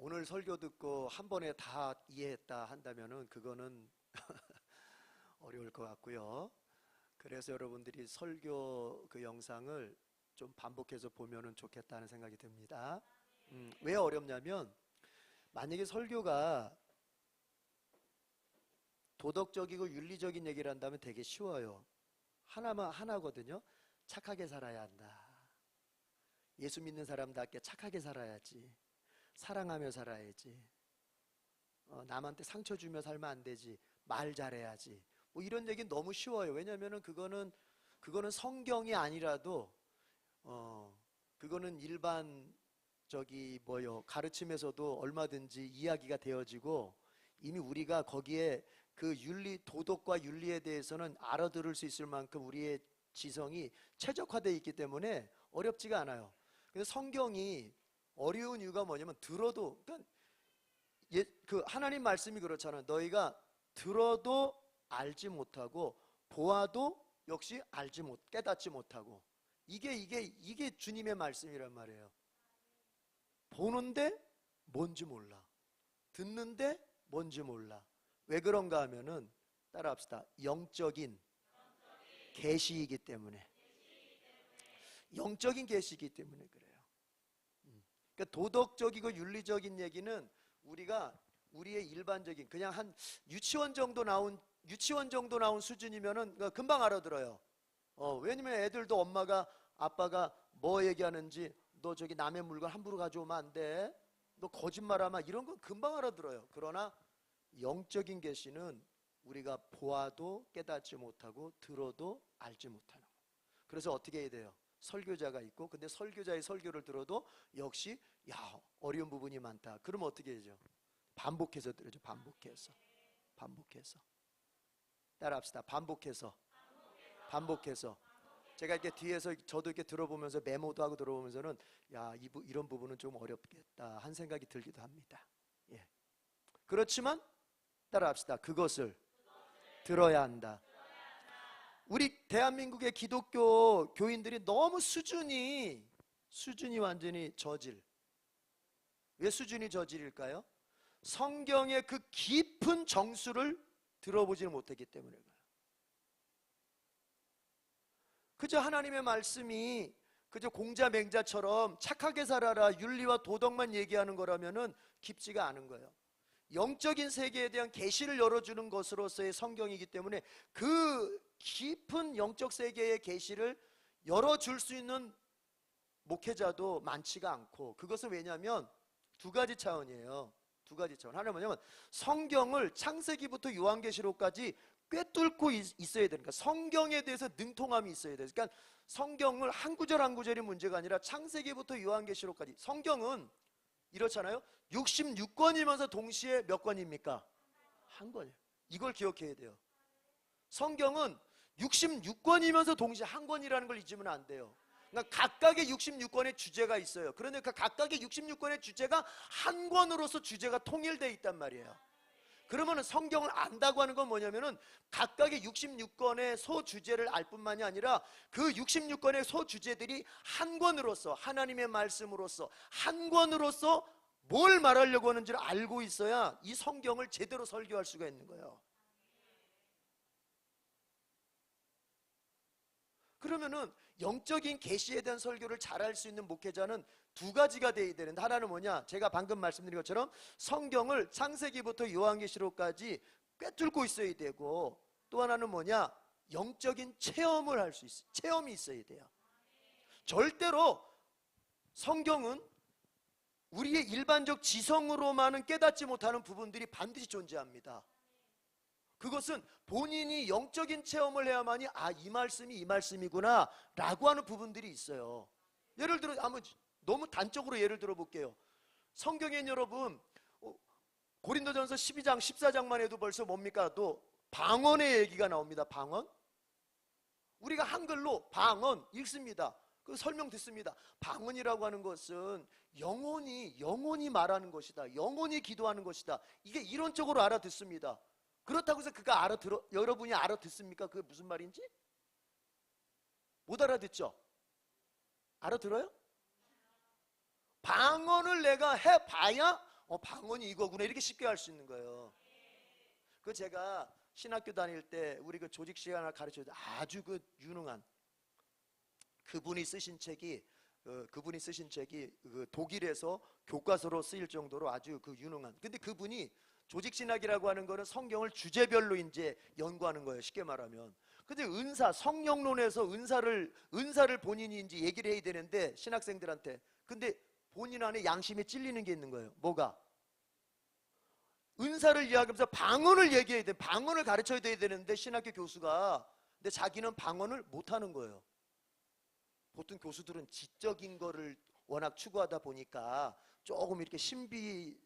오늘 설교 듣고 한 번에 다 이해했다 한다면은 그거는 어려울 것 같고요. 그래서 여러분들이 설교 그 영상을 좀 반복해서 보면은 좋겠다는 생각이 듭니다. 왜 어렵냐면 만약에 설교가 도덕적이고 윤리적인 얘기를 한다면 되게 쉬워요. 하나거든요. 착하게 살아야 한다. 예수 믿는 사람답게 착하게 살아야지. 사랑하며 살아야지. 남한테 상처 주며 살면 안 되지. 말 잘해야지. 뭐 이런 얘기는 너무 쉬워요. 왜냐하면은 그거는 성경이 아니라도 그거는 일반 가르침에서도 얼마든지 이야기가 되어지고 이미 우리가 거기에 그 도덕과 윤리에 대해서는 알아들을 수 있을 만큼 우리의 지성이 최적화되어 있기 때문에 어렵지가 않아요. 그래서 성경이 어려운 이유가 뭐냐면 들어도, 그러니까 그 하나님 말씀이 그렇잖아요. 너희가 들어도 알지 못하고 보아도 역시 깨닫지 못하고, 이게 주님의 말씀이란 말이에요. 보는데 뭔지 몰라. 듣는데 뭔지 몰라. 왜 그런가 하면은 따라합시다. 영적인 계시이기 때문에. 영적인 계시이기 때문에 그래요. 그러니까 도덕적이고 윤리적인 얘기는 우리의 일반적인 그냥 한 유치원 정도 나온 수준이면은 금방 알아들어요. 왜냐면 애들도 아빠가 뭐 얘기하는지, 너 저기 남의 물건 함부로 가져오면 안 돼, 너 거짓말하면, 이런 건 금방 알아들어요. 그러나 영적인 계시는 우리가 보아도 깨닫지 못하고 들어도 알지 못하는 거. 그래서 어떻게 해야 돼요? 설교자가 있고, 근데 설교자의 설교를 들어도 역시 어려운 부분이 많다. 그럼 어떻게 해야죠? 반복해서 들으죠. 반복해서 따라합시다. 반복해서. 제가 이렇게 뒤에서 저도 이렇게 들어보면서 메모도 하고 들어보면서는 이런 부분은 좀 어렵겠다 한 생각이 들기도 합니다. 예. 그렇지만 따라합시다. 그것을 들어야 한다. 우리 대한민국의 기독교 교인들이 너무 수준이 완전히 저질. 왜 수준이 저질일까요? 성경의 그 깊은 정수를 들어보지를 못했기 때문에 그래요. 그저 하나님의 말씀이 그저 공자맹자처럼 착하게 살아라, 윤리와 도덕만 얘기하는 거라면은 깊지가 않은 거예요. 영적인 세계에 대한 계시를 열어주는 것으로서의 성경이기 때문에 그 깊은 영적 세계의 계시를 열어줄 수 있는 목회자도 많지가 않고, 그것은 왜냐하면 두 가지 차원이에요. 하나는 뭐냐면 성경을 창세기부터 요한계시록까지 꿰뚫고 있어야 되니까, 성경에 대해서 능통함이 있어야 돼요. 그러니까 성경을 한 구절 한 구절이 문제가 아니라 창세기부터 요한계시록까지, 성경은 이렇잖아요. 66권이면서 동시에 몇 권입니까? 한 권이에요. 이걸 기억해야 돼요. 성경은 66권이면서 동시에 한 권이라는 걸 잊으면 안 돼요. 그러니까 각각의 66권의 주제가 있어요. 그런데 그 각각의 66권의 주제가 한 권으로서 주제가 통일되어 있단 말이에요. 그러면 성경을 안다고 하는 건 뭐냐면은 각각의 66권의 소주제를 알 뿐만이 아니라 그 66권의 소주제들이 한 권으로서, 하나님의 말씀으로서 한 권으로서 뭘 말하려고 하는지를 알고 있어야 이 성경을 제대로 설교할 수가 있는 거예요. 그러면은 영적인 계시에 대한 설교를 잘할 수 있는 목회자는 두 가지가 되어야 되는데, 하나는 뭐냐? 제가 방금 말씀드린 것처럼 성경을 창세기부터 요한계시록까지 꿰뚫고 있어야 되고, 또 하나는 뭐냐? 영적인 체험을 할 수 있어요. 체험이 있어야 돼요. 절대로 성경은 우리의 일반적 지성으로만은 깨닫지 못하는 부분들이 반드시 존재합니다. 그것은 본인이 영적인 체험을 해야만이 이 말씀이 이 말씀이구나 라고 하는 부분들이 있어요. 예를 들어 너무 단적으로 예를 들어 볼게요. 성경엔 여러분 고린도전서 12장 14장만 해도 벌써 뭡니까? 또 방언의 얘기가 나옵니다. 방언. 우리가 한글로 방언 읽습니다. 그 설명 듣습니다. 방언이라고 하는 것은 영혼이 말하는 것이다, 영혼이 기도하는 것이다, 이게 이론적으로 알아듣습니다. 그렇다고 해서 여러분이 알아듣습니까? 그게 무슨 말인지? 못 알아듣죠? 알아들어요? 방언을 내가 해봐야 방언이 이거구나 이렇게 쉽게 할 수 있는 거예요. 그 제가 신학교 다닐 때 우리 그 조직 시간을 가르쳐줄 때 아주 그 유능한 그분이 쓰신 책이 그 독일에서 교과서로 쓰일 정도로 아주 그 유능한. 근데 그분이 조직신학이라고 하는 거는 성경을 주제별로 이제 연구하는 거예요, 쉽게 말하면. 근데 성령론에서 은사를 본인이 이제 얘기를 해야 되는데 신학생들한테. 근데 본인 안에 양심에 찔리는 게 있는 거예요. 뭐가? 은사를 이야기하면서 방언을 얘기해야 돼. 방언을 가르쳐야 되는데 신학교 교수가. 근데 자기는 방언을 못 하는 거예요. 보통 교수들은 지적인 거를 워낙 추구하다 보니까 조금 이렇게 신비적인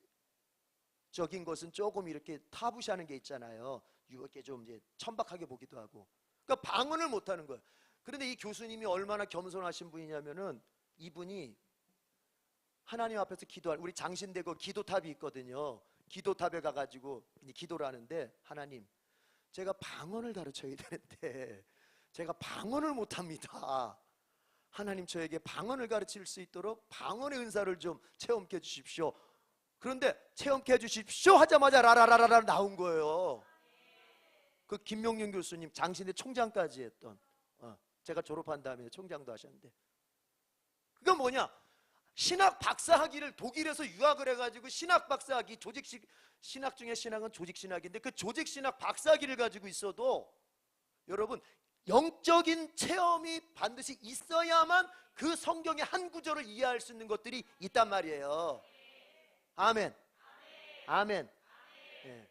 것은 조금 이렇게 타부시하는 게 있잖아요. 이렇게 좀 이제 천박하게 보기도 하고. 그러니까 방언을 못 하는 거예요. 그런데 이 교수님이 얼마나 겸손하신 분이냐면은 이분이 하나님 앞에서 기도할, 우리 장신대고 기도탑이 있거든요. 기도탑에 가가지고 기도를 하는데, 하나님, 제가 방언을 가르쳐야 되는데 제가 방언을 못 합니다. 하나님, 저에게 방언을 가르칠 수 있도록 방언의 은사를 좀 체험케 해주십시오. 그런데 체험케 해주십시오 하자마자 라라라라 나온 거예요. 그 김명윤 교수님 장신대 총장까지 했던, 제가 졸업한 다음에 총장도 하셨는데, 그건 뭐냐? 신학 박사학위를 독일에서 유학을 해가지고 신학 박사학위, 신학 중에 신학은 조직신학인데 그 조직신학 박사학위를 가지고 있어도 여러분 영적인 체험이 반드시 있어야만 그 성경의 한 구절을 이해할 수 있는 것들이 있단 말이에요. 아멘. 아멘. 네.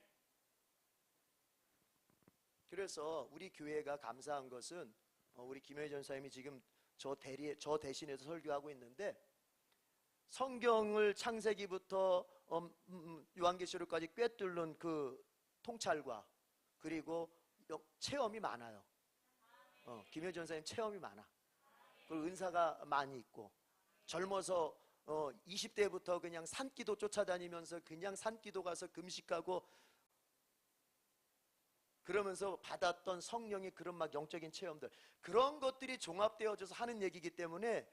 그래서 우리 교회가 감사한 것은 우리 김효희 전사님이 지금 저 대신해서 설교하고 있는데, 성경을 창세기부터 요한계시록까지 꿰뚫는 그 통찰과 그리고 체험이 많아요. 김효희 전사님 체험이 많아. 그리고 은사가 많이 있고, 젊어서 20대부터 그냥 산기도 쫓아다니면서 그냥 산기도 가서 금식하고 그러면서 받았던 성령의 그런 막 영적인 체험들, 그런 것들이 종합되어져서 하는 얘기이기 때문에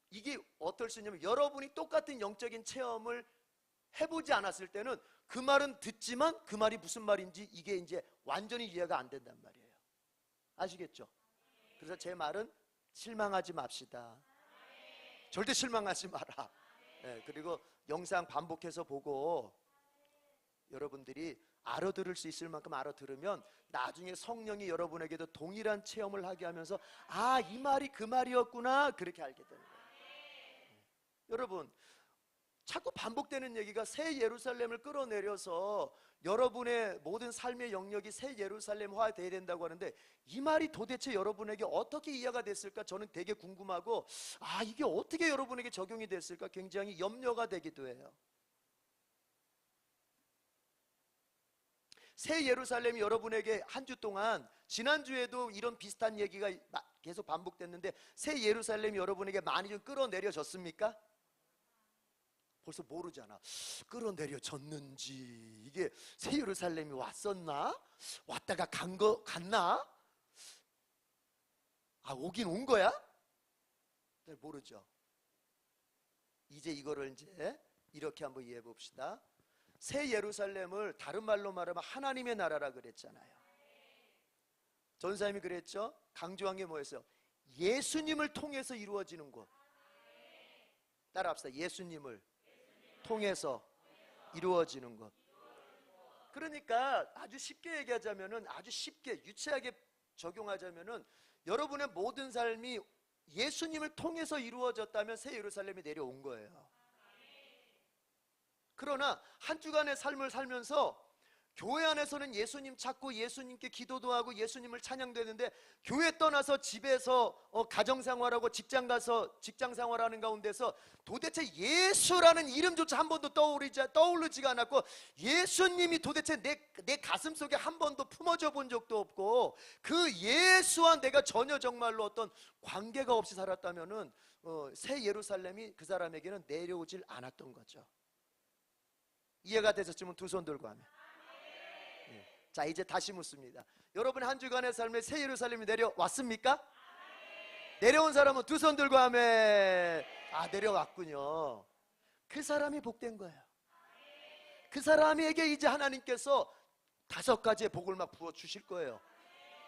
이게 어떨 수 있냐면, 여러분이 똑같은 영적인 체험을 해보지 않았을 때는 그 말은 듣지만 그 말이 무슨 말인지 이게 이제 완전히 이해가 안 된단 말이에요. 아시겠죠? 그래서 제 말은 실망하지 맙시다. 절대 실망하지 마라. 네, 그리고 영상 반복해서 보고 여러분들이 알아들을 수 있을 만큼 알아들으면 나중에 성령이 여러분에게도 동일한 체험을 하게 하면서, 아, 이 말이 그 말이었구나, 그렇게 알게 되는 거예요. 여러분, 자꾸 반복되는 얘기가 새 예루살렘을 끌어내려서 여러분의 모든 삶의 영역이 새 예루살렘화 되어야 된다고 하는데, 이 말이 도대체 여러분에게 어떻게 이해가 됐을까 저는 되게 궁금하고, 이게 어떻게 여러분에게 적용이 됐을까 굉장히 염려가 되기도 해요. 새 예루살렘이 여러분에게 한 주 동안, 지난주에도 이런 비슷한 얘기가 계속 반복됐는데, 새 예루살렘이 여러분에게 많이 좀 끌어내려졌습니까? 벌써 모르잖아. 끌어내려졌는지, 이게 새 예루살렘이 왔었나? 왔다가 갔나? 오긴 온 거야? 네, 모르죠. 이제 이거를 이제 이렇게 한번 이해해 봅시다. 새 예루살렘을 다른 말로 말하면 하나님의 나라라 그랬잖아요. 전사님이 그랬죠? 강조한 게 뭐였어요? 예수님을 통해서 이루어지는 곳. 따라합시다. 예수님을 통해서 이루어지는 것. 그러니까 아주 쉽게 얘기하자면은, 아주 쉽게 유치하게 적용하자면은, 여러분의 모든 삶이 예수님을 통해서 이루어졌다면 새 예루살렘이 내려온 거예요. 그러나 한 주간의 삶을 살면서 교회 안에서는 예수님 찾고 예수님께 기도도 하고 예수님을 찬양되는데, 교회 떠나서 집에서 가정생활하고 직장 가서 직장생활하는 가운데서 도대체 예수라는 이름조차 한 번도 떠오르지가 않았고, 예수님이 도대체 내 가슴 속에 한 번도 품어져 본 적도 없고, 그 예수와 내가 전혀 정말로 어떤 관계가 없이 살았다면은 새 예루살렘이 그 사람에게는 내려오질 않았던 거죠. 이해가 되셨으면 두 손 들고 하면. 자, 이제 다시 묻습니다. 여러분 한 주간의 삶에 새 예루살렘이 내려왔습니까? 내려온 사람은 두 손 들고 하면. 내려왔군요. 그 사람이 복된 거예요. 그 사람에게 이제 하나님께서 5가지의 복을 막 부어 주실 거예요.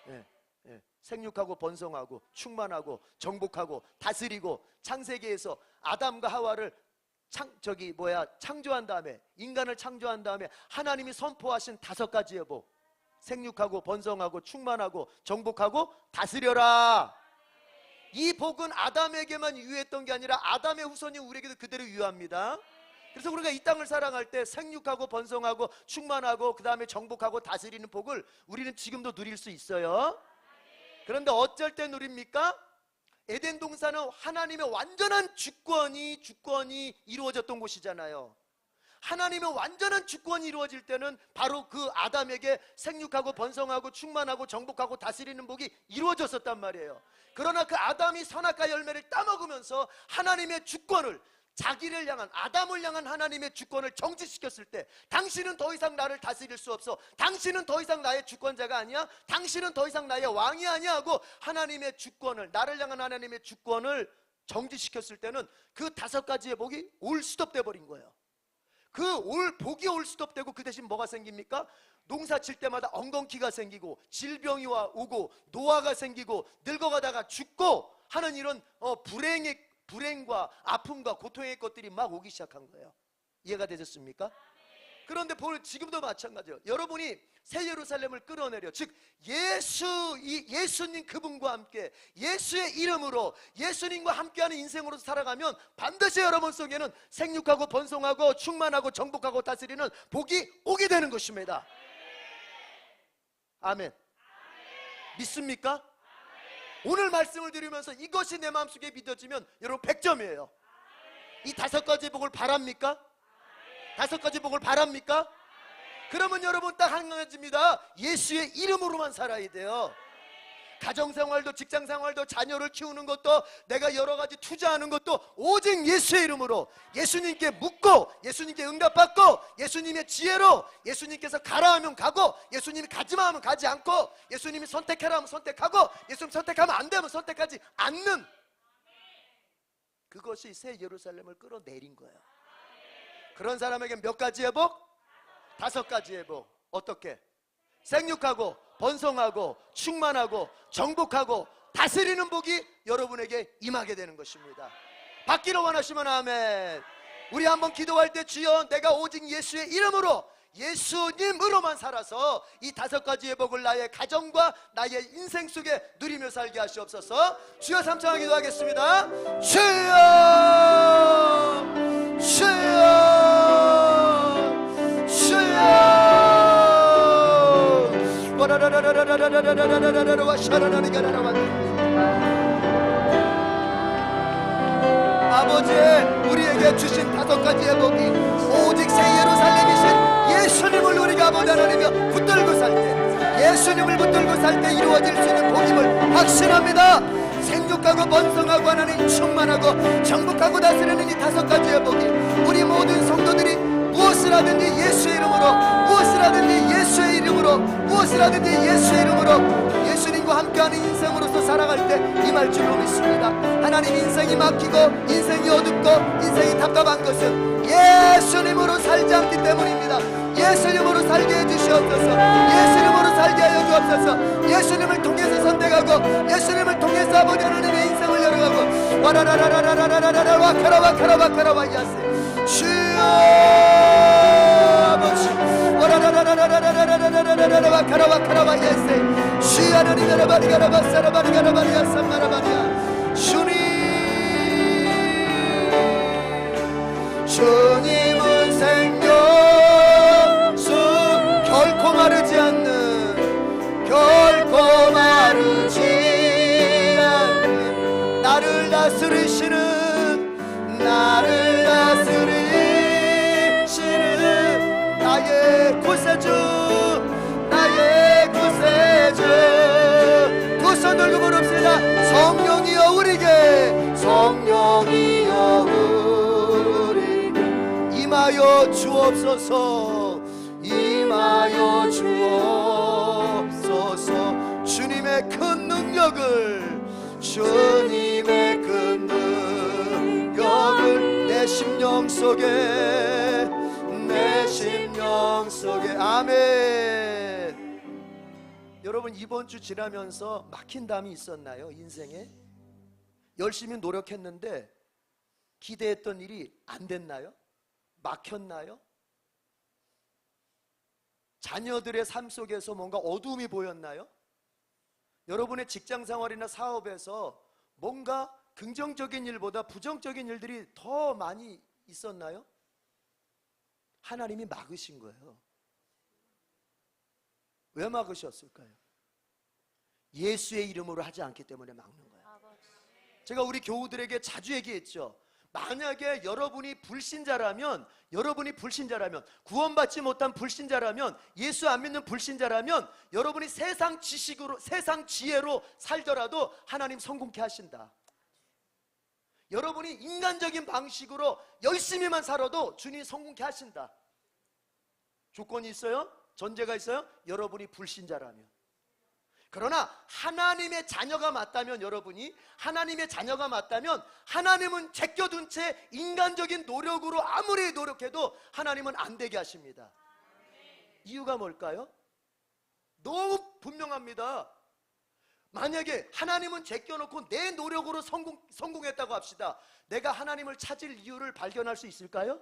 예, 예. 생육하고 번성하고 충만하고 정복하고 다스리고, 창세기에서 아담과 하와를 창조한 다음에, 인간을 창조한 다음에 하나님이 선포하신 5가지의 복. 생육하고 번성하고 충만하고 정복하고 다스려라. 이 복은 아담에게만 유효했던 게 아니라 아담의 후손이 우리에게도 그대로 유효합니다. 그래서 우리가 이 땅을 살아갈 때 생육하고 번성하고 충만하고 그 다음에 정복하고 다스리는 복을 우리는 지금도 누릴 수 있어요. 그런데 어쩔 때 누립니까? 에덴 동산은 하나님의 완전한 주권이 이루어졌던 곳이잖아요. 하나님의 완전한 주권이 이루어질 때는 바로 그 아담에게 생육하고 번성하고 충만하고 정복하고 다스리는 복이 이루어졌었단 말이에요. 그러나 그 아담이 선악과 열매를 따먹으면서 하나님의 주권을, 자기를 향한, 아담을 향한 하나님의 주권을 정지시켰을 때, 당신은 더 이상 나를 다스릴 수 없어, 당신은 더 이상 나의 주권자가 아니야, 당신은 더 이상 나의 왕이 아니야 하고 하나님의 주권을, 나를 향한 하나님의 주권을 정지시켰을 때는 그 5가지의 복이 올 스톱돼 버린 거예요. 복이 올 스톱되고 그 대신 뭐가 생깁니까? 농사 칠 때마다 엉겅퀴가 생기고, 질병이 오고, 노화가 생기고, 늙어가다가 죽고 하는 이런 불행과 아픔과 고통의 것들이 막 오기 시작한 거예요. 이해가 되셨습니까? 그런데 지금도 마찬가지예요. 여러분이 새 예루살렘을 끌어내려, 즉 예수님 그분과 함께 예수의 이름으로 예수님과 함께하는 인생으로 살아가면 반드시 여러분 속에는 생육하고 번성하고 충만하고 정복하고 다스리는 복이 오게 되는 것입니다. 아멘. 믿습니까? 오늘 말씀을 드리면서 이것이 내 마음속에 믿어지면 여러분 100점이에요. 이 5가지 복을 바랍니까? 5가지 복을 바랍니까? 그러면 여러분 딱 한 가지입니다. 예수의 이름으로만 살아야 돼요. 가정생활도 직장생활도 자녀를 키우는 것도 내가 여러 가지 투자하는 것도 오직 예수의 이름으로, 예수님께 묻고 예수님께 응답받고 예수님의 지혜로, 예수님께서 가라 하면 가고 예수님이 가지마 하면 가지 않고, 예수님이 선택해라 하면 선택하고 예수님 선택하면 안 되면 선택하지 않는, 그것이 새 예루살렘을 끌어내린 거예요. 그런 사람에게 몇 가지의 복? 5가지의 복. 어떻게? 생육하고 번성하고 충만하고 정복하고 다스리는 복이 여러분에게 임하게 되는 것입니다. 받기를 원하시면 아멘. 우리 한번 기도할 때, 주여 내가 오직 예수의 이름으로, 예수님으로만 살아서 이 5가지의 복을 나의 가정과 나의 인생 속에 누리며 살게 하시옵소서. 주여 삼창하게 기도하겠습니다. 주여 주여 아버지, 우리에게 주신 5가지의 복이 오직 새 예루살렘이신 예수님을 우리가 아버지 하나님이여 붙들고 살 때, 예수님을 붙들고 살 때 이루어질 수 있는 복임을 확신합니다. 생육하고 번성하고 하나님 충만하고 정복하고 다스리는 이 5가지의 복이 우리 모든 성도들이 무엇을 하든지 예수의 이름으로, 무엇을 하든지 예수의 이름으로, 무엇을 하든지 예수의 이름으로 예수님과 함께하는 인생으로서 살아갈 때 임할 줄로 믿습니다. 하나님, 인생이 막히고 인생이 어둡고 인생이 답답한 것은 예수님으로 살지 않기 때문입니다. 예수님으로 살게 해주시옵소서. 예수님으로 살게 하여 주옵소서. 예수님을 통해서 선택하고 예수님을 통해서 아버지 하나님의 인생을 열어가고 와라라라라라라라라 와카라와카라와카라와 야세 주여 아버지 와라라라라라라라라라라라 와카라와카라와 야세 주여 하나님 라바리가라바사라바리가라바리가 삼마라바리야 주님은 생명수 결코 마르지 않는, 결코 마르지 않는 나를 다스리시는, 나를 다스리시는 나의 구세주, 나의 구세주. 두 손 들고 부릅시다. 성령이여 우리에게, 성령이여 임하여 주옵소서, 임하여 주옵소서. 주님의 큰 능력을, 주님의 큰 능력을 내 심령 속에, 내 심령 영광 속에. 아멘. 여러분, 이번 주 지나면서 막힌 담이 있었나요? 인생에 열심히 노력했는데 기대했던 일이 안 됐나요? 막혔나요? 자녀들의 삶 속에서 뭔가 어두움이 보였나요? 여러분의 직장 생활이나 사업에서 뭔가 긍정적인 일보다 부정적인 일들이 더 많이 있었나요? 하나님이 막으신 거예요. 왜 막으셨을까요? 예수의 이름으로 하지 않기 때문에 막는 거예요. 제가 우리 교우들에게 자주 얘기했죠. 만약에 여러분이 불신자라면, 구원받지 못한 불신자라면, 예수 안 믿는 불신자라면 여러분이 세상 지식으로, 세상 지혜로 살더라도 하나님 성공케 하신다. 여러분이 인간적인 방식으로 열심히만 살아도 주님 성공케 하신다. 조건이 있어요? 전제가 있어요? 여러분이 불신자라면. 그러나 하나님의 자녀가 맞다면, 여러분이 하나님의 자녀가 맞다면 하나님은 제껴둔 채 인간적인 노력으로 아무리 노력해도 하나님은 안 되게 하십니다. 이유가 뭘까요? 너무 분명합니다. 만약에 하나님은 제껴놓고 내 노력으로 성공했다고 합시다. 내가 하나님을 찾을 이유를 발견할 수 있을까요?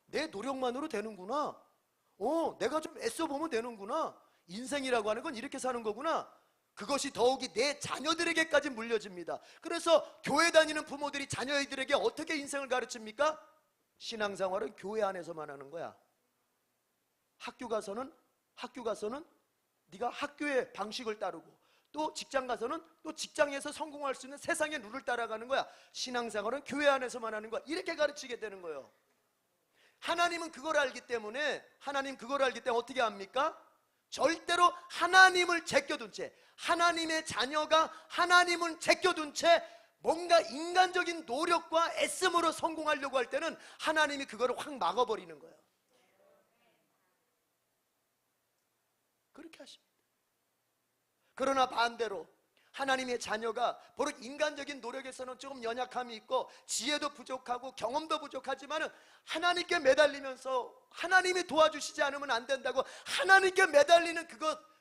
내 노력만으로 되는구나. 내가 좀 애써보면 되는구나. 인생이라고 하는 건 이렇게 사는 거구나. 그것이 더욱이 내 자녀들에게까지 물려집니다. 그래서 교회 다니는 부모들이 자녀들에게 어떻게 인생을 가르칩니까? 신앙생활은 교회 안에서만 하는 거야. 학교 가서는 네가 학교의 방식을 따르고, 또 직장 가서는 또 직장에서 성공할 수 있는 세상의 룰을 따라가는 거야. 신앙생활은 교회 안에서만 하는 거야. 이렇게 가르치게 되는 거예요. 하나님은 그걸 알기 때문에 어떻게 합니까? 절대로 하나님을 제껴둔 채, 하나님의 자녀가 하나님을 제껴둔 채 뭔가 인간적인 노력과 애씀으로 성공하려고 할 때는 하나님이 그거를 확 막아버리는 거예요. 그렇게 하십니다. 그러나 반대로 하나님의 자녀가 버릇 인간적인 노력에서는 조금 연약함이 있고 지혜도 부족하고 경험도 부족하지만은 하나님께 매달리면서 하나님이 도와주시지 않으면 안 된다고 하나님께 매달리는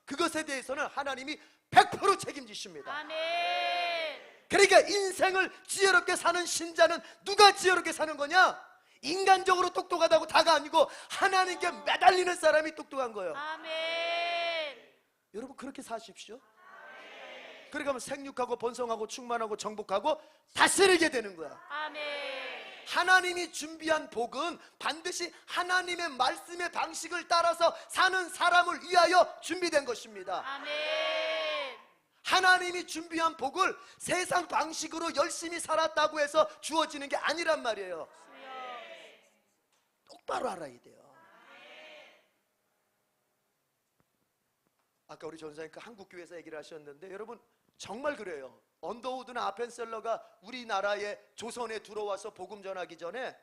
그것에 대해서는 하나님이 100% 책임지십니다. 아멘. 그러니까 인생을 지혜롭게 사는 신자는 누가 지혜롭게 사는 거냐? 인간적으로 똑똑하다고 다가 아니고 하나님께 매달리는 사람이 똑똑한 거예요. 아멘. 여러분, 그렇게 사십시오. 그러니까 하면 생육하고 번성하고 충만하고 정복하고 다스리게 되는 거야. 아멘. 하나님이 준비한 복은 반드시 하나님의 말씀의 방식을 따라서 사는 사람을 위하여 준비된 것입니다. 아멘. 하나님이 준비한 복을 세상 방식으로 열심히 살았다고 해서 주어지는 게 아니란 말이에요. 똑바로 알아야 돼요. 아까 우리 전사님 그 한국교회에서 얘기를 하셨는데, 여러분 정말 그래요. 언더우드나 아펜셀러가 우리나라에 조선에 들어와서 복음 전하기 전에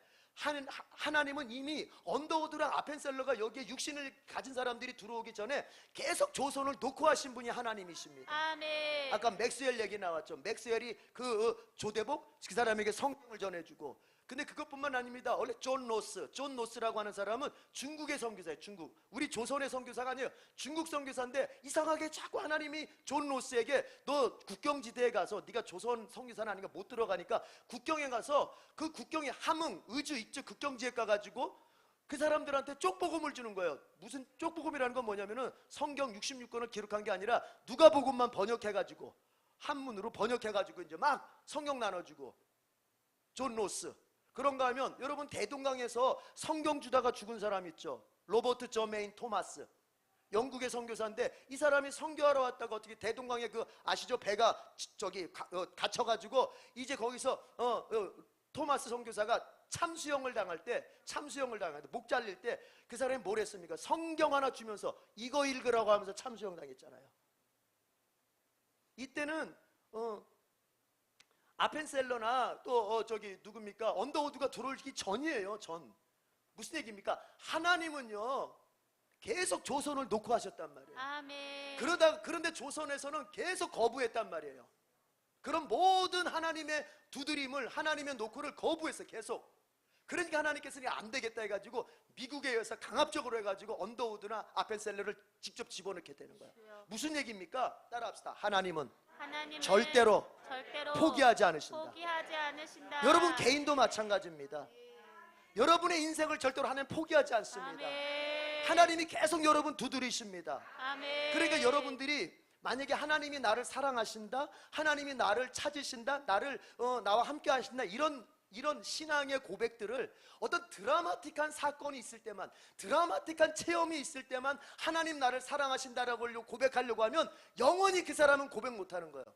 하나님은 이미 언더우드랑 아펜셀러가 여기에 육신을 가진 사람들이 들어오기 전에 계속 조선을 놓고 하신 분이 하나님이십니다. 아멘. 아까 맥스웰 얘기 나왔죠. 맥스웰이 그 조대복 그 사람에게 성경을 전해주고, 근데 그것뿐만 아닙니다. 원래 존 노스라고 하는 사람은 중국의 선교사예요. 중국. 우리 조선의 선교사가 아니에요. 중국 선교사인데 이상하게 자꾸 하나님이 존 노스에게 너 국경지대에 가서, 네가 조선 선교사는 아니니까 못 들어가니까 국경에 가서 그 국경에 함흥, 의주 이쪽 국경지에 가가지고 그 사람들한테 쪽복음을 주는 거예요. 무슨 쪽복음이라는 건 뭐냐면은 성경 66권을 기록한 게 아니라 누가복음만 번역해가지고 한문으로 번역해가지고 이제 막 성경 나눠주고. 존 노스. 그런가 하면 여러분 대동강에서 성경 주다가 죽은 사람 있죠. 로버트 저메인 토마스. 영국의 선교사인데 이 사람이 선교하러 왔다가 어떻게 대동강에 그 아시죠? 배가 저기 갇혀가지고 이제 거기서 토마스 선교사가 참수형을 당할 때 목 잘릴 때 그 사람이 뭘 했습니까? 성경 하나 주면서 이거 읽으라고 하면서 참수형 당했잖아요. 이때는 아펜셀러나 또 저기 누굽니까? 언더우드가 들어오기 전이에요. 무슨 얘기입니까? 하나님은요 계속 조선을 놓고 하셨단 말이에요. 아멘. 그런데 조선에서는 계속 거부했단 말이에요. 그런 모든 하나님의 두드림을, 하나님의 노크를 거부했어요. 계속. 그러니까 하나님께서는 안 되겠다 해가지고 미국에 의해서 강압적으로 해가지고 언더우드나 아펜셀러를 직접 집어넣게 되는 거야. 무슨 얘기입니까? 따라합시다. 하나님은 절대로 포기하지 않으신다. 여러분 개인도 마찬가지입니다. 여러분의 인생을 절대로 하나님 포기하지 않습니다. 하나님이 계속 여러분 두드리십니다. 그러니까 여러분들이 만약에 하나님이 나를 사랑하신다, 하나님이 나를 찾으신다, 나와 함께 하신다, 이런 신앙의 고백들을 어떤 드라마틱한 사건이 있을 때만, 드라마틱한 체험이 있을 때만 하나님 나를 사랑하신다라고 고백하려고 하면 영원히 그 사람은 고백 못하는 거예요.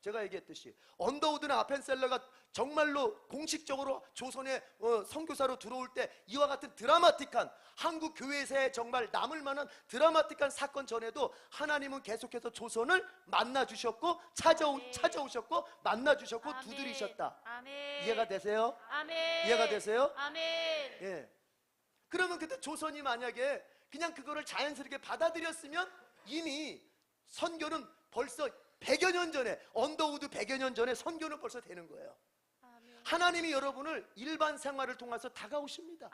제가 얘기했듯이 언더우드나 아펜셀러가 정말로 공식적으로 조선의 선교사로 들어올 때 이와 같은 드라마틱한, 한국 교회에서의 정말 남을 만한 드라마틱한 사건 전에도 하나님은 계속해서 조선을 만나주셨고 찾아오셨고 만나주셨고 두드리셨다. 이해가 되세요? 이해가 되세요? 예. 그러면 그때 조선이 만약에 그냥 그거를 자연스럽게 받아들였으면 이미 선교는 벌써 100여 년 전에, 언더우드 100여 년 전에 선교는 벌써 되는 거예요. 하나님이 여러분을 일반 생활을 통해서 다가오십니다.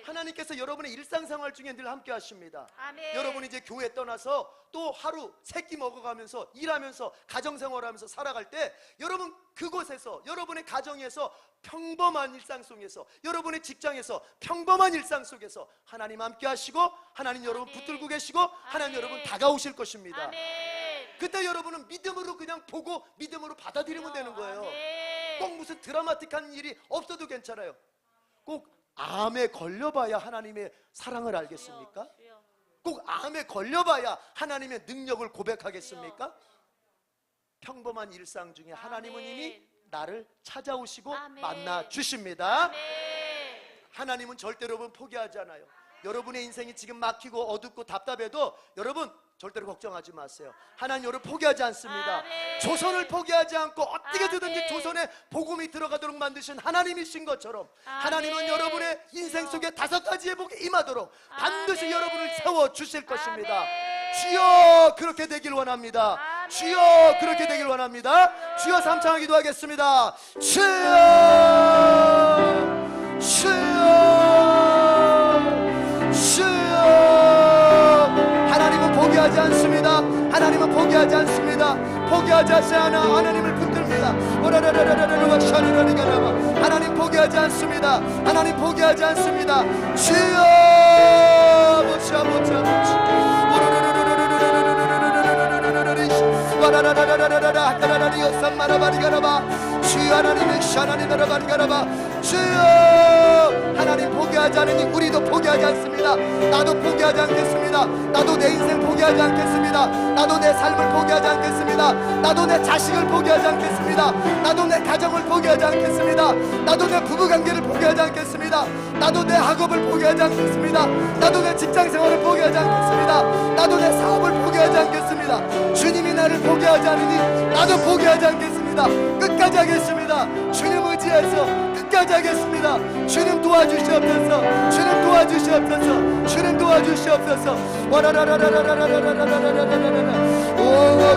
하나님께서 여러분의 일상생활 중에 늘 함께 하십니다. 여러분이 이제 교회 떠나서 또 하루 세끼 먹어가면서 일하면서 가정생활하면서 살아갈 때 여러분 그곳에서, 여러분의 가정에서, 평범한 일상 속에서, 여러분의 직장에서 평범한 일상 속에서 하나님 함께 하시고 하나님 여러분 붙들고 계시고 하나님 여러분 다가오실 것입니다. 그때 여러분은 믿음으로 그냥 보고 믿음으로 받아들이면 되는 거예요. 꼭 무슨 드라마틱한 일이 없어도 괜찮아요. 꼭 암에 걸려봐야 하나님의 사랑을 알겠습니까? 꼭 암에 걸려봐야 하나님의 능력을 고백하겠습니까? 평범한 일상 중에 하나님은 이미 나를 찾아오시고 만나 주십니다. 하나님은 절대로 여러분 포기하지 않아요. 여러분의 인생이 지금 막히고 어둡고 답답해도 여러분 절대로 걱정하지 마세요. 하나님 여러분 포기하지 않습니다. 조선을 포기하지 않고 어떻게든지 조선에 복음이 들어가도록 만드신 하나님이신 것처럼 하나님은 여러분의 인생 속에 5가지의 복이 임하도록 반드시 여러분을 세워주실 것입니다. 주여 그렇게 되길 원합니다. 주여 그렇게 되길 원합니다. 주여 삼창 기도하겠습니다. 주여 포기하지 않습니다. 하나님은 포기하지 않습니다. 포기하지 않아 하나님을 붙듭니다. 하나님 포기하지 않습니다. 하나님 포기하지 않습니다. 주여 주여 하나님 포기하지 않으니 우리도 포기하지 않습니다. 나도 포기하지 않겠습니다. 나도 내 인생 포기하지 않겠습니다. 나도 내 삶을 포기하지 않겠습니다. 나도 내 자식을 포기하지 않겠습니다. 나도 내 가정을 포기하지 않겠습니다. 나도 내 부부관계를 포기하지 않겠습니다. 나도 내 학업을 포기하지 않겠습니다. 나도 내 직장생활을 포기하지 않겠습니다. 나도 내 사업을 포기하지 않겠습니다. 주님이 나를 포기하지 않으니 나도 포기하지 않겠습니다. 끝까지 하겠습니다. 주님 의지해서 끝까지 하겠습니다. 주님 도와주시옵소서. 주님 도와주시옵소서. 주님 도와주시옵소서. 오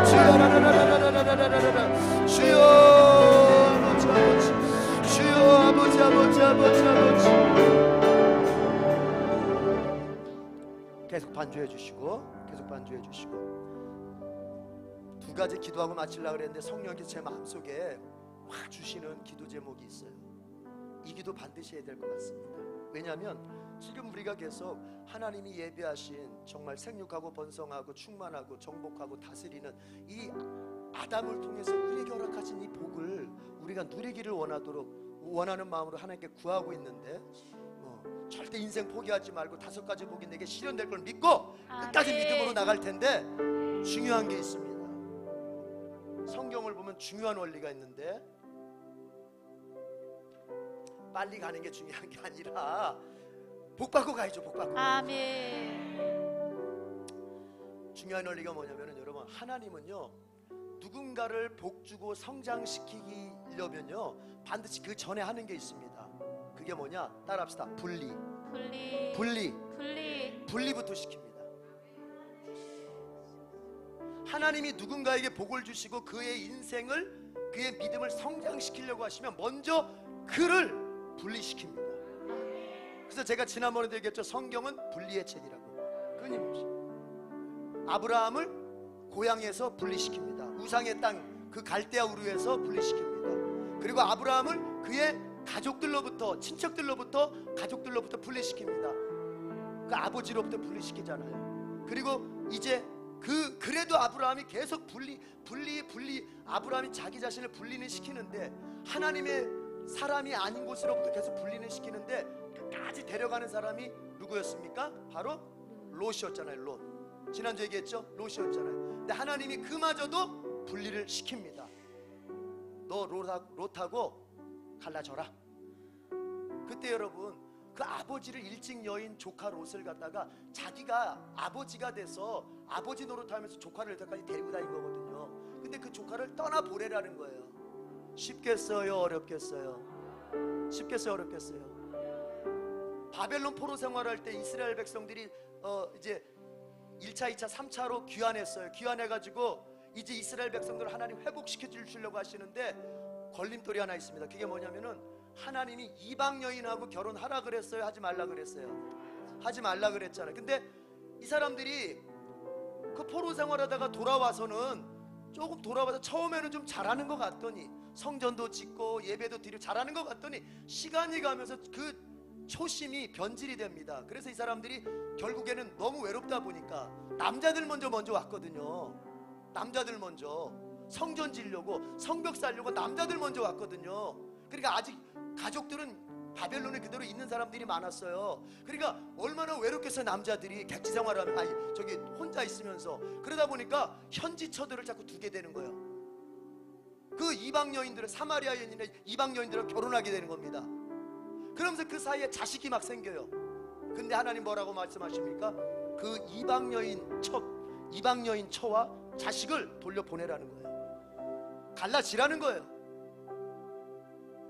주여 주여 아버지 계속 반주해 주시고 계속 반주해 주시고 두 가지 기도하고 마치려고 그랬는데 성령께서 제 마음속에 확 주시는 기도 제목이 있어요. 이 기도 반드시 해야 될 것 같습니다. 왜냐하면 지금 우리가 계속 하나님이 예비하신 정말 생육하고 번성하고 충만하고 정복하고 다스리는 이 아담을 통해서 우리에게 허락하신 이 복을 우리가 누리기를 원하는 마음으로 하나님께 구하고 있는데 절대 인생 포기하지 말고 5가지 복이 내게 실현될 걸 믿고 끝까지 믿음으로 나갈 텐데 중요한 게 있습니다. 성경을 보면 중요한 원리가 있는데 빨리 가는 게 중요한 게 아니라 복 받고 가야죠. 복 받고. 아멘. 중요한 원리가 뭐냐면은 여러분 하나님은요 누군가를 복주고 성장시키려면요 반드시 그 전에 하는 게 있습니다. 그게 뭐냐? 따라합시다. 분리부터 시킵니다. 하나님이 누군가에게 복을 주시고 그의 인생을 그의 믿음을 성장시키려고 하시면 먼저 그를 분리시킵니다. 그래서 제가 지난번에도 얘기했죠. 성경은 분리의 책이라고. 끊임없이 아브라함을 고향에서 분리시킵니다. 우상의 땅 그 갈대아 우르에서 분리시킵니다. 그리고 아브라함을 그의 가족들로부터, 친척들로부터, 가족들로부터 분리시킵니다. 그 아버지로부터 분리시키잖아요. 그리고 이제 그래도 아브라함이 계속 분리 아브라함이 자기 자신을 분리는 시키는데, 하나님의 사람이 아닌 곳으로부터 계속 분리는 시키는데 끝까지 데려가는 사람이 누구였습니까? 바로 롯이었잖아요. 롯. 지난주 얘기했죠? 롯이었잖아요. 근데 하나님이 그마저도 분리를 시킵니다. 너 롯하고 갈라져라. 그때 여러분, 그 아버지를 일찍 여인 조카 롯을 갖다가 자기가 아버지가 돼서 아버지 노릇하면서 조카를 여태까지 데리고 다닌 거거든요. 근데 그 조카를 떠나보내라는 거예요. 쉽겠어요? 어렵겠어요? 쉽겠어요? 어렵겠어요? 바벨론 포로 생활할 때 이스라엘 백성들이 이제 1차, 2차, 3차로 귀환했어요. 귀환해가지고 이제 이스라엘 백성들을 하나님 회복시켜 주시려고 하시는데 걸림돌이 하나 있습니다. 그게 뭐냐면은 하나님이 이방 여인하고 결혼하라 그랬어요? 하지 말라 그랬어요? 하지 말라 그랬잖아요. 근데 이 사람들이 그 포로 생활하다가 돌아와서는 조금 돌아와서 처음에는 좀 잘하는 것 같더니, 성전도 짓고 예배도 드리고 잘하는 것 같더니 시간이 가면서 그 초심이 변질이 됩니다. 그래서 이 사람들이 결국에는 너무 외롭다 보니까 남자들 먼저 왔거든요. 남자들 먼저 성전 지려고, 성벽 쌓려고 남자들 먼저 왔거든요. 그러니까 아직 가족들은 바벨론에 그대로 있는 사람들이 많았어요. 그러니까 얼마나 외롭겠어요. 남자들이 객지 생활하면, 혼자 있으면서. 그러다 보니까 현지 처들을 자꾸 두게 되는 거예요. 그 이방 여인들은, 사마리아 여인이나 이방 여인들과 결혼하게 되는 겁니다. 그러면서 그 사이에 자식이 막 생겨요. 근데 하나님 뭐라고 말씀하십니까? 그 이방 여인 처와 자식을 돌려보내라는 거예요. 갈라지라는 거예요.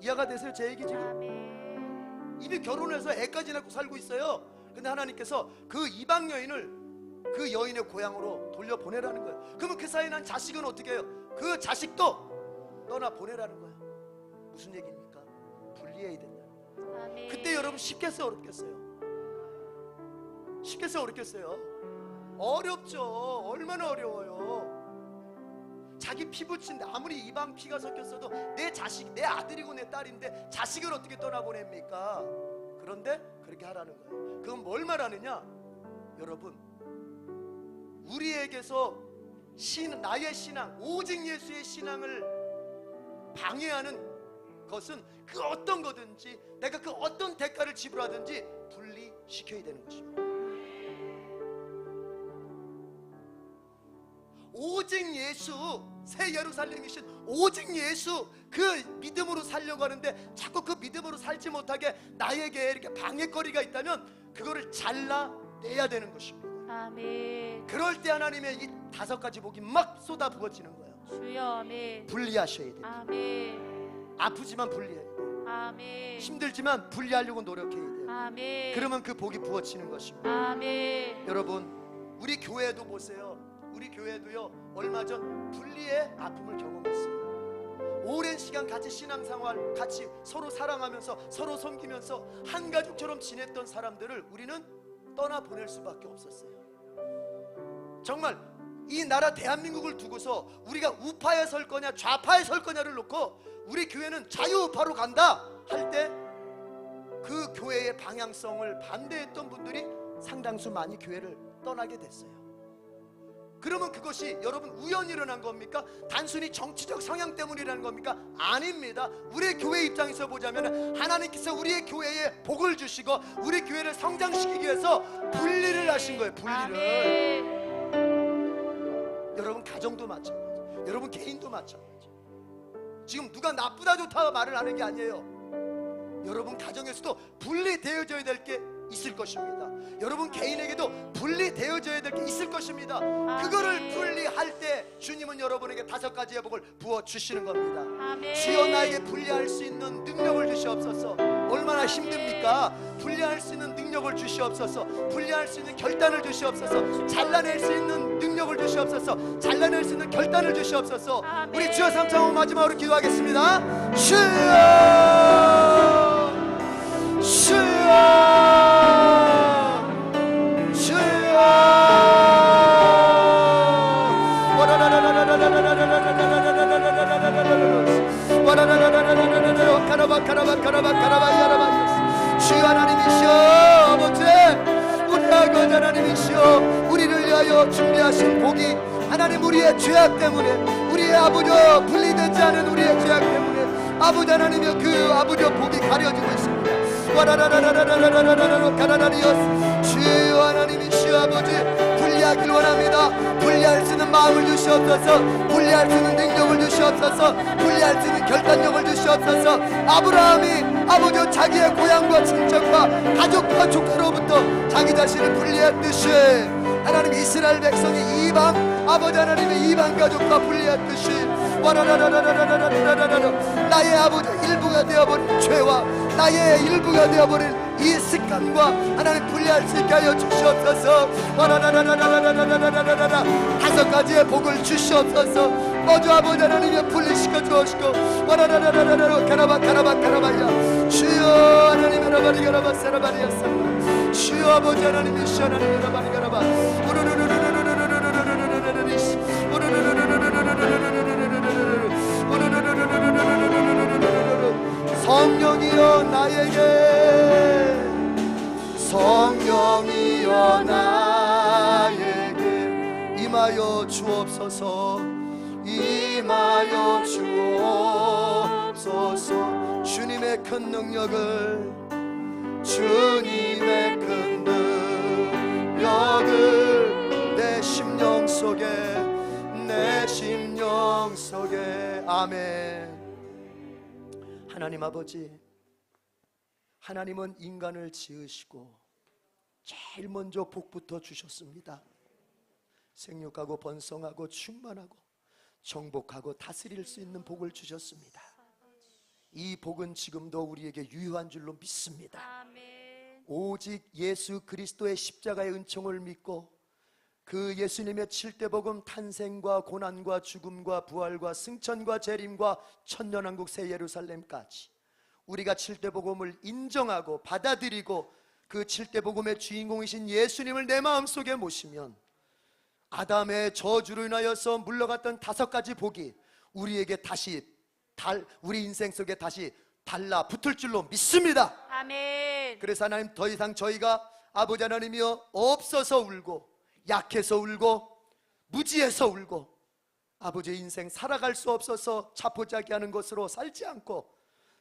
이해가 되세요? 제 얘기 지금? 이미 결혼해서 애까지 낳고 살고 있어요. 근데 하나님께서 그 이방 여인을 그 여인의 고향으로 돌려보내라는 거예요. 그러면 그 사이에 난 자식은 어떻게 해요? 그 자식도 떠나보내라는 거예요. 무슨 얘기입니까? 분리해야 된다. 그때 여러분 쉽겠어요? 어렵겠어요? 쉽겠어요? 어렵겠어요? 어렵죠. 얼마나 어려워요. 자기 피부친데 아무리 이방 피가 섞였어도 내 자식, 내 아들이고 내 딸인데 자식을 어떻게 떠나보냅니까? 그런데 그렇게 하라는 거예요. 그건 뭘 말하느냐? 여러분, 우리에게서 나의 신앙, 오직 예수의 신앙을 방해하는 것은 그 어떤 거든지, 내가 그 어떤 대가를 지불하든지 분리시켜야 되는 것입니다. 오직 예수, 새 예루살렘이신 오직 예수, 그 믿음으로 살려고 하는데 자꾸 그 믿음으로 살지 못하게 나에게 이렇게 방해거리가 있다면 그거를 잘라내야 되는 것입니다. 아멘. 그럴 때 하나님의 이 5가지 복이 막 쏟아 부어지는 거예요. 주여. 아멘. 분리하셔야 돼요. 아멘. 아프지만 분리해야 돼요. 아멘. 힘들지만 분리하려고 노력해야 돼요. 아멘. 그러면 그 복이 부어지는 것입니다. 아멘. 여러분, 우리 교회도 보세요. 우리 교회도요, 얼마 전 분리의 아픔을 경험했어요. 오랜 시간 같이 신앙생활, 같이 서로 사랑하면서 서로 섬기면서 한 가족처럼 지냈던 사람들을 우리는 떠나보낼 수밖에 없었어요. 정말 이 나라 대한민국을 두고서 우리가 우파에 설 거냐 좌파에 설 거냐를 놓고 우리 교회는 자유우파로 간다 할 때 그 교회의 방향성을 반대했던 분들이 상당수 많이 교회를 떠나게 됐어요. 그러면 그것이 여러분 우연히 일어난 겁니까? 단순히 정치적 성향 때문이라는 겁니까? 아닙니다. 우리의 교회 입장에서 보자면 하나님께서 우리의 교회에 복을 주시고 우리 교회를 성장시키기 위해서 분리를 하신 거예요. 분리를. 아멘. 여러분 가정도 마찬가지, 여러분 개인도 마찬가지. 지금 누가 나쁘다 좋다 말을 하는 게 아니에요. 여러분 가정에서도 분리되어져야 될 게 있을 것입니다. 여러분 개인에게도 분리되어져야 될 게 있을 것입니다. 그거를 분리할 때 주님은 여러분에게 5가지의 복을 부어주시는 겁니다. 아멘. 주여 나에게 분리할 수 있는 능력을 주시옵소서. 얼마나 힘듭니까? 분리할 수 있는 능력을 주시옵소서. 분리할 수 있는 결단을 주시옵소서. 잘라낼 수 있는 능력을 주시옵소서. 잘라낼 수 있는 결단을 주시옵소서. 아멘. 우리 주여 3창 마지막으로 기도하겠습니다. 주여, 주여. 하나님이시여 우리를 위하여 준비하신 복이 하나님 우리의 죄악 때문에 우리의 아버지여 분리되지 않은 우리의 죄악 때문에 아버지 하나님이여 그 아버지여 복이 가려지고 있습니다. 와라라라라라라라라라라 가라라리오스 주여 하나님이시여 아버지 분리하길 원합니다. 분리할 수 있는 마음을 주시옵소서. 분리할 수 있는 능력을 주시옵소서. 분리할 수 있는 결단력을 주시옵소서. 아브라함이 아버지여 자기의 고향과 친척과 가족과 조카로부터 자기 자신을 분리했듯이 하나님 이스라엘 백성이 이방 아버지 하나님의 이방 가족과 분리했듯이 와라라라라라라라라라라 나의 아버지 일부가 되어버린 죄와 나의 일부가 되어버린 이 습관과 하나님 분리할 수 있게 하여 주시옵소서. 와라라라라라라라라라라 5가지의 복을 주시옵소서. 먼저 아버지 하나님이 분리시켜 주옵시고 와라라라라라라 가라바야 주여 하나님 가라바리 가라바 사라바리였습니다. 주여 아버지 하나님이 시 하나님 가라바리 가라바 성령이여 나에게 성령이여 나에게 임하여 주옵소서. 임하여 주옵소서. 주님의 큰 능력을 주님의 큰 능력을 내 심령 속에 내 심령 속에 아멘. 하나님 아버지, 하나님은 인간을 지으시고 제일 먼저 복부터 주셨습니다. 생육하고 번성하고 충만하고 정복하고 다스릴 수 있는 복을 주셨습니다. 이 복은 지금도 우리에게 유효한 줄로 믿습니다. 오직 예수 그리스도의 십자가의 은총을 믿고 그 예수님의 7대 복음 탄생과 고난과 죽음과 부활과 승천과 재림과 천년왕국 새 예루살렘까지 우리가 7대 복음을 인정하고 받아들이고 그 7대 복음의 주인공이신 예수님을 내 마음속에 모시면 아담의 저주로 인하여서 물러갔던 5가지 복이 우리에게 다시 우리 인생 속에 다시 달라붙을 줄로 믿습니다. 아멘. 그래서 하나님 더 이상 저희가 아버지 하나님이여 없어서 울고 약해서 울고 무지해서 울고 아버지의 인생 살아갈 수 없어서 자포자기하는 것으로 살지 않고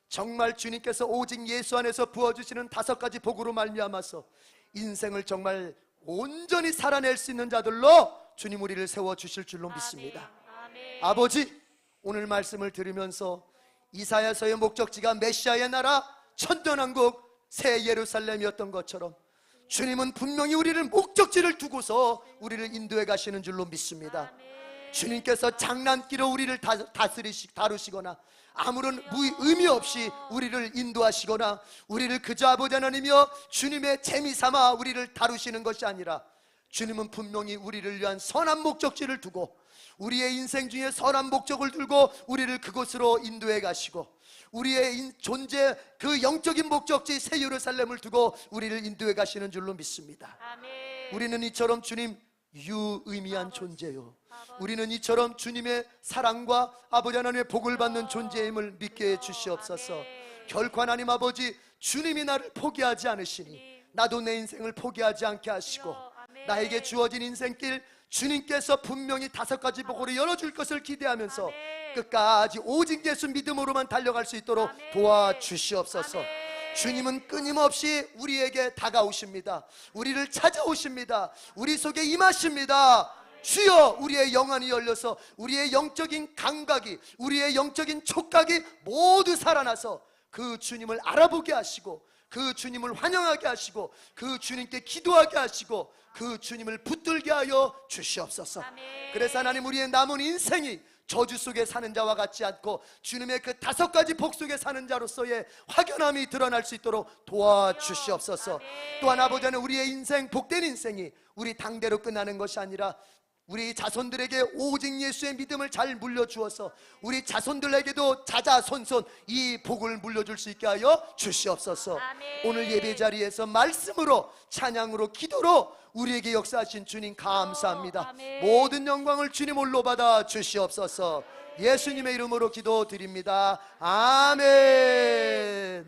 정말 주님께서 오직 예수 안에서 부어주시는 5가지 복으로 말미암아서 인생을 정말 온전히 살아낼 수 있는 자들로 주님 우리를 세워주실 줄로 믿습니다. 아멘. 아버지, 오늘 말씀을 들으면서 이사야서의 목적지가 메시아의 나라 천년왕국 새 예루살렘이었던 것처럼 주님은 분명히 우리를 목적지를 두고서 우리를 인도해 가시는 줄로 믿습니다. 주님께서 장난기로 우리를 다루시거나 아무런 의미 없이 우리를 인도하시거나 우리를 그저 아버지 하나님이여 주님의 재미삼아 우리를 다루시는 것이 아니라 주님은 분명히 우리를 위한 선한 목적지를 두고 우리의 인생 중에 선한 목적을 들고 우리를 그곳으로 인도해 가시고 우리의 존재 그 영적인 목적지 새 예루살렘을 두고 우리를 인도해 가시는 줄로 믿습니다. 아멘. 우리는 이처럼 주님 유의미한 존재요, 우리는 이처럼 주님의 사랑과 아버지 하나님의 복을 받는 존재임을 믿게 해 주시옵소서. 결코 하나님 아버지 주님이 나를 포기하지 않으시니 나도 내 인생을 포기하지 않게 하시고 나에게 주어진 인생길 주님께서 분명히 5가지 복으로 열어줄 것을 기대하면서 끝까지 오직 예수 믿음으로만 달려갈 수 있도록 도와주시옵소서. 주님은 끊임없이 우리에게 다가오십니다. 우리를 찾아오십니다. 우리 속에 임하십니다. 주여, 우리의 영안이 열려서 우리의 영적인 감각이, 우리의 영적인 촉각이 모두 살아나서 그 주님을 알아보게 하시고 그 주님을 환영하게 하시고 그 주님께 기도하게 하시고 그 주님을 붙들게 하여 주시옵소서. 그래서 하나님 우리의 남은 인생이 저주 속에 사는 자와 같지 않고 주님의 그 5가지 복 속에 사는 자로서의 확연함이 드러날 수 있도록 도와주시옵소서. 또한 아버지 하나님 우리의 인생, 복된 인생이 우리 당대로 끝나는 것이 아니라 우리 자손들에게 오직 예수의 믿음을 잘 물려주어서 우리 자손들에게도 자자손손 이 복을 물려줄 수 있게 하여 주시옵소서. 오늘 예배 자리에서 말씀으로, 찬양으로, 기도로 우리에게 역사하신 주님 감사합니다. 모든 영광을 주님 홀로 받아 주시옵소서. 예수님의 이름으로 기도드립니다. 아멘.